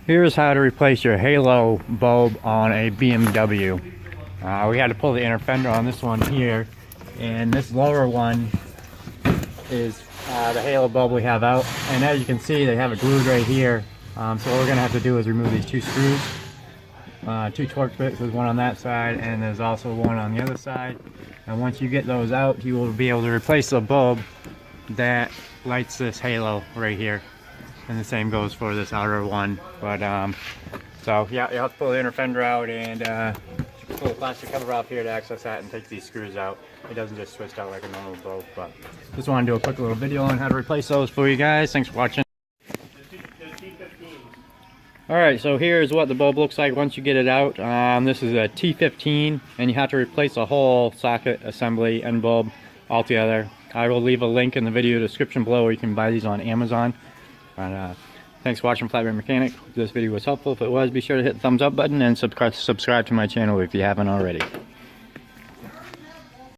Here's how to replace your halo bulb on a BMW. We had to pull the inner fender on this one here, and this lower one is the halo bulb we have out. And as you can see, they have it glued right here. So what we're going to have to do is remove these two screws, two torque bits. There's one on that side, and there's also one on the other side. And once you get those out, you will be able to replace the bulb that lights this halo right here. And the same goes for this outer one. But so yeah, you have to pull the inner fender out and pull the plastic cover off here to access that and take these screws out. It doesn't just twist out like a normal bulb. But just want to do a quick little video on how to replace those for you guys. Thanks for watching. Alright, so here's what the bulb looks like once you get it out. This is a T15, and you have to replace the whole socket, assembly, and bulb altogether. I will leave a link in the video description below where you can buy these on Amazon. And, thanks for watching Flatbed Mechanic. If this video was helpful, if it was, be sure to hit the thumbs up button and subscribe to my channel if you haven't already.